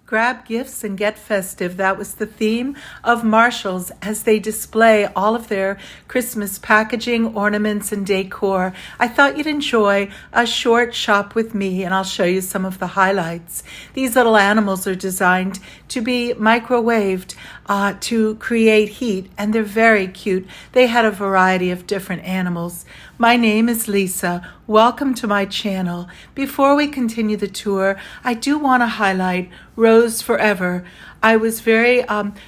Grab gifts and get festive. That was the theme of Marshall's as they display all of their Christmas packaging, ornaments, and decor. I thought you'd enjoy a short shop with me, and I'll show you some of the highlights. These little animals are designed to be microwaved to create heat, and they're very cute. They had a variety of different animals. My name is Lisa. Welcome to my channel. Before we continue the tour, I do want to highlight Rose Forever. I was very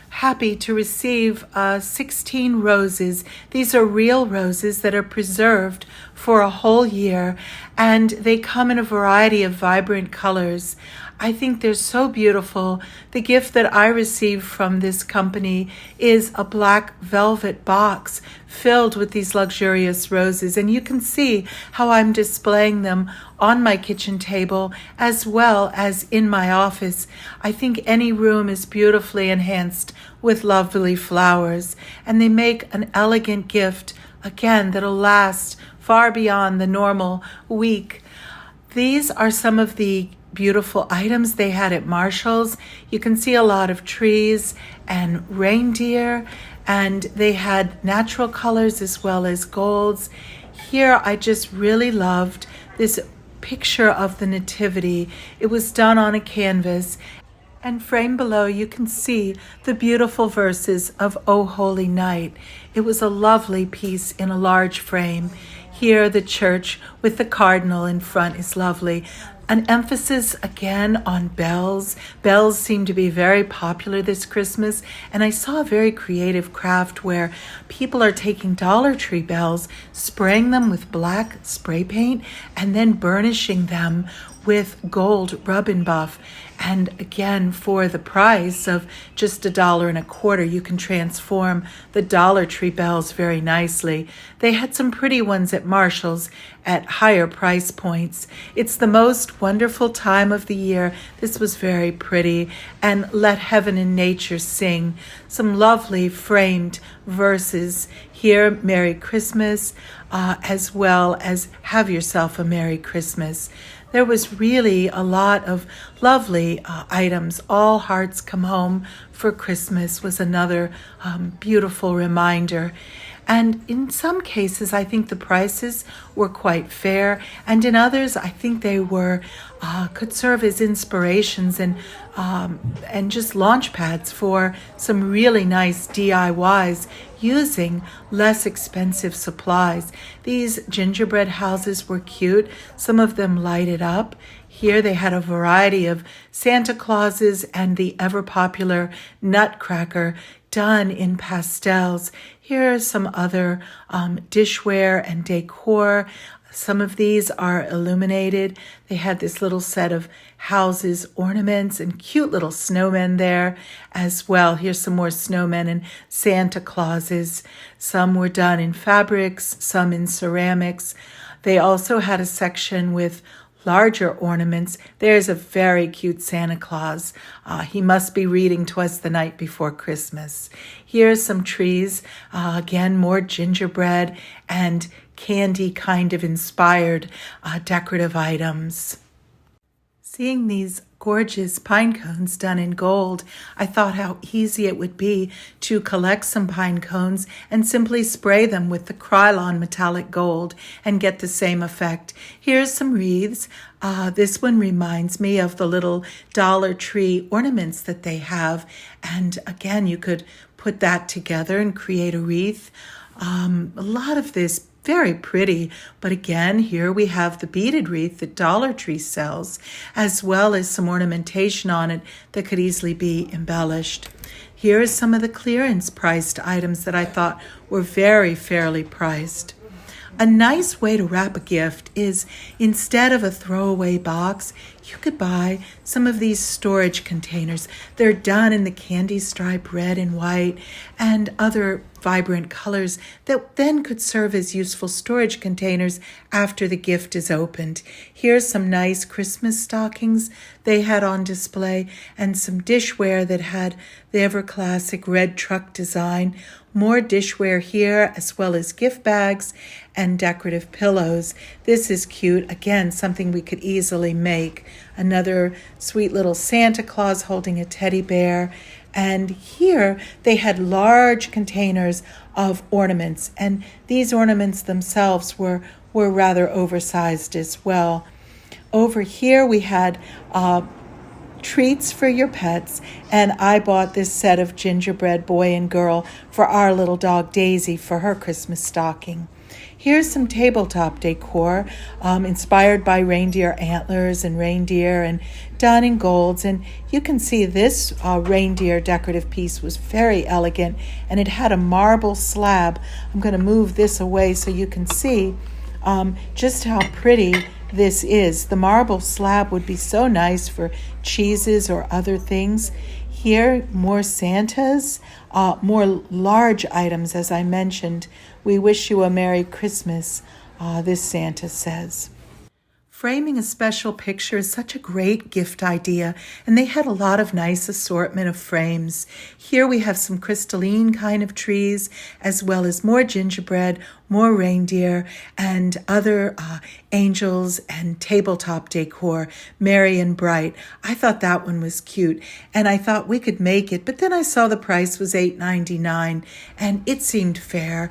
happy to receive 16 roses. These are real roses that are preserved for a whole year, and they come in a variety of vibrant colors. I think they're so beautiful. The gift that I received from this company is a black velvet box filled with these luxurious roses, and you can see how I'm displaying them on my kitchen table as well as in my office. I think any room is beautifully enhanced with lovely flowers, and they make an elegant gift, again, that'll last far beyond the normal week. These are some of the beautiful items they had at Marshall's. You can see a lot of trees and reindeer, and they had natural colors as well as golds. Here I just really loved this picture of the Nativity. It was done on a canvas, and framed below you can see the beautiful verses of O Holy Night. It was a lovely piece in a large frame. Here the church with the cardinal in front is lovely. An emphasis again on bells. Bells seem to be very popular this Christmas, and I saw a very creative craft where people are taking Dollar Tree bells, spraying them with black spray paint, and then burnishing them with gold rub and buff. And again, for the price of just $1.25, you can transform the Dollar Tree bells very nicely. They had some pretty ones at Marshall's at higher price points. It's the most wonderful time of the year. This was very pretty. And let heaven and nature sing. Some lovely framed verses here, Merry Christmas, as well as Have Yourself a Merry Christmas. There was really a lot of lovely items. All Hearts Come Home for Christmas was another beautiful reminder. And in some cases, I think the prices were quite fair, and in others, I think they were could serve as inspirations and just launch pads for some really nice DIYs using less expensive supplies. These gingerbread houses were cute. Some of them lighted up. Here they had a variety of Santa Clauses and the ever-popular Nutcracker done in pastels. Here are some other dishware and decor. Some of these are illuminated. They had this little set of houses, ornaments, and cute little snowmen there as well. Here's some more snowmen and Santa Clauses. Some were done in fabrics, some in ceramics. They also had a section with larger ornaments. There's a very cute Santa Claus. He must be reading to us the night before Christmas. Here's some trees. Again, more gingerbread and candy kind of inspired decorative items. Seeing these gorgeous pine cones done in gold, I thought how easy it would be to collect some pine cones and simply spray them with the Krylon metallic gold and get the same effect. Here's some wreaths. This one reminds me of the little Dollar Tree ornaments that they have. And again, you could put that together and create a wreath. A lot of this very pretty, but again, here we have the beaded wreath that Dollar Tree sells, as well as some ornamentation on it that could easily be embellished. Here are some of the clearance priced items that I thought were very fairly priced. A nice way to wrap a gift is, instead of a throwaway box, you could buy some of these storage containers. They're done in the candy stripe red and white and other vibrant colors that then could serve as useful storage containers after the gift is opened. Here's some nice Christmas stockings they had on display and some dishware that had the ever classic red truck design. More dishware here, as well as gift bags and decorative pillows. This is cute. Again, something we could easily make. another sweet little Santa Claus holding a teddy bear. And here they had large containers of ornaments, and these ornaments themselves were rather oversized as well. Over here we had treats for your pets, and I bought this set of gingerbread boy and girl for our little dog Daisy for her Christmas stocking. Here's some tabletop decor inspired by reindeer antlers and reindeer and done in golds. And you can see this reindeer decorative piece was very elegant, and it had a marble slab. I'm going to move this away so you can see just how pretty this is. The marble slab would be so nice for cheeses or other things. Here, more Santas, more large items, as I mentioned. We wish you a Merry Christmas, this Santa says. Framing a special picture is such a great gift idea, and they had a lot of nice assortment of frames. Here we have some crystalline kind of trees, as well as more gingerbread, more reindeer, and other angels and tabletop decor, merry and bright. I thought that one was cute, and I thought we could make it, but then I saw the price was $8.99, and it seemed fair.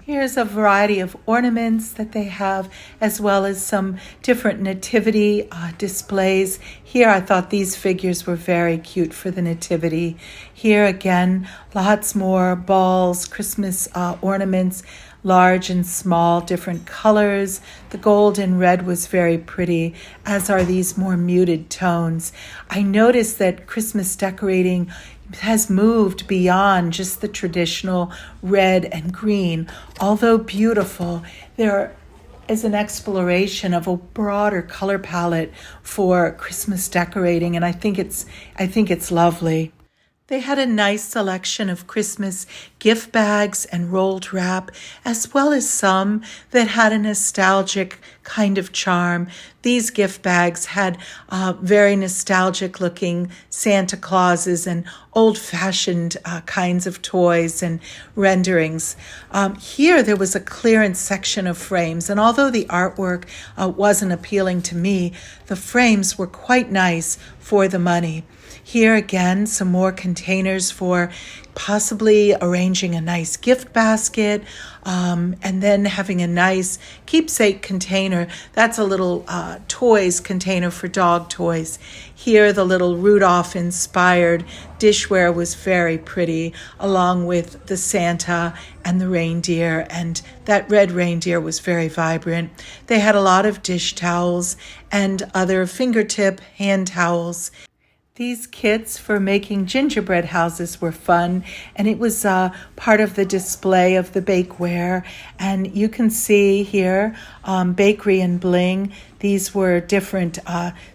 Here's a variety of ornaments that they have, as well as some different nativity displays. Here I thought these figures were very cute for the nativity. Here again, lots more balls, Christmas ornaments, large and small, different colors. The gold and red was very pretty, as are these more muted tones. I noticed that Christmas decorating has moved beyond just the traditional red and green. Although beautiful, there is an exploration of a broader color palette for Christmas decorating, and I think it's lovely. They had a nice selection of Christmas gift bags and rolled wrap, as well as some that had a nostalgic kind of charm. These gift bags had very nostalgic looking Santa Clauses and old-fashioned kinds of toys and renderings. Here there was a clearance section of frames, and although the artwork wasn't appealing to me, the frames were quite nice for the money. Here again, some more containers for possibly arranging a nice gift basket, and then having a nice keepsake container. That's a little toys container for dog toys. Here, the little Rudolph-inspired dishware was very pretty, along with the Santa and the reindeer, and that red reindeer was very vibrant. They had a lot of dish towels and other fingertip hand towels. These kits for making gingerbread houses were fun, and it was part of the display of the bakeware. And you can see here, Bakery and Bling. These were different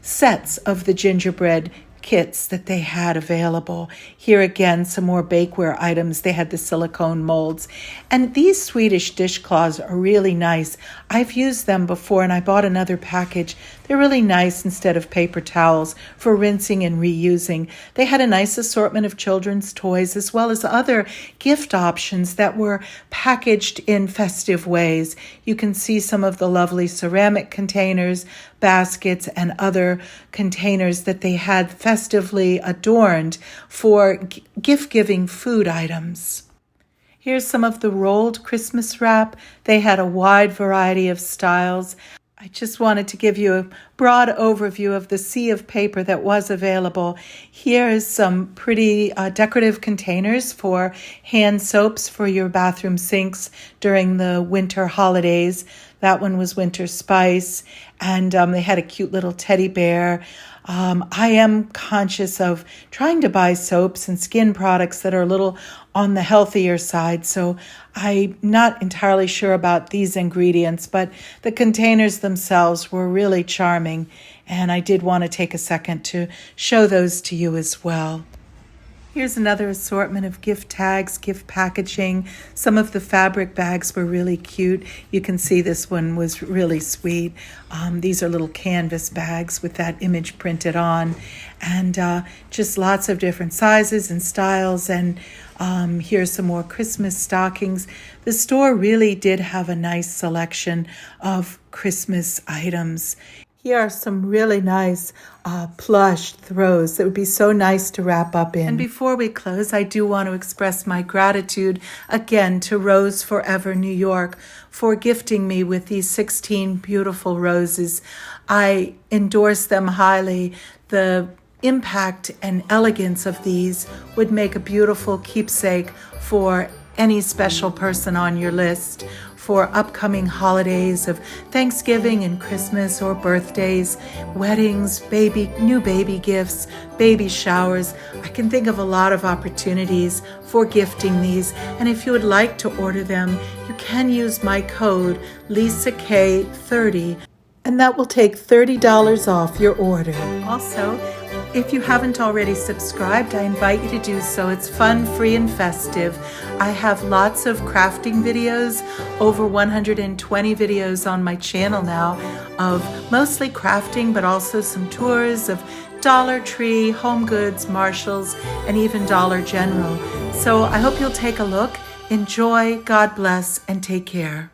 sets of the gingerbread kits that they had available. Here again, some more bakeware items. They had the silicone molds. And these Swedish dishcloths are really nice. I've used them before, and I bought another package. They're really nice instead of paper towels for rinsing and reusing. They had a nice assortment of children's toys, as well as other gift options that were packaged in festive ways. You can see some of the lovely ceramic containers, baskets, and other containers that they had festively adorned for gift-giving food items. Here's some of the rolled Christmas wrap. They had a wide variety of styles. I just wanted to give you a broad overview of the sea of paper that was available. Here is some pretty decorative containers for hand soaps for your bathroom sinks during the winter holidays. That one was Winter Spice, and they had a cute little teddy bear. I am conscious of trying to buy soaps and skin products that are a little on the healthier side, so I'm not entirely sure about these ingredients, but the containers themselves were really charming, and I did want to take a second to show those to you as well. Here's another assortment of gift tags, gift packaging. Some of the fabric bags were really cute. You can see this one was really sweet. These are little canvas bags with that image printed on, and just lots of different sizes and styles. And here's some more Christmas stockings. The store really did have a nice selection of Christmas items. Here are some really nice plush throws that would be so nice to wrap up in. And before we close, I do want to express my gratitude again to Rose Forever New York for gifting me with these 16 beautiful roses. I endorse them highly. The impact and elegance of these would make a beautiful keepsake for any special person on your list for upcoming holidays of Thanksgiving and Christmas or birthdays, weddings, new baby gifts, baby showers. I can think of a lot of opportunities for gifting these. And if you would like to order them, you can use my code LisaK30, and that will take $30 off your order. Also, if you haven't already subscribed, I invite you to do so. It's fun, free, and festive. I have lots of crafting videos, over 120 videos on my channel now of mostly crafting, but also some tours of Dollar Tree, Home Goods, Marshalls, and even Dollar General. So I hope you'll take a look. Enjoy, God bless, and take care.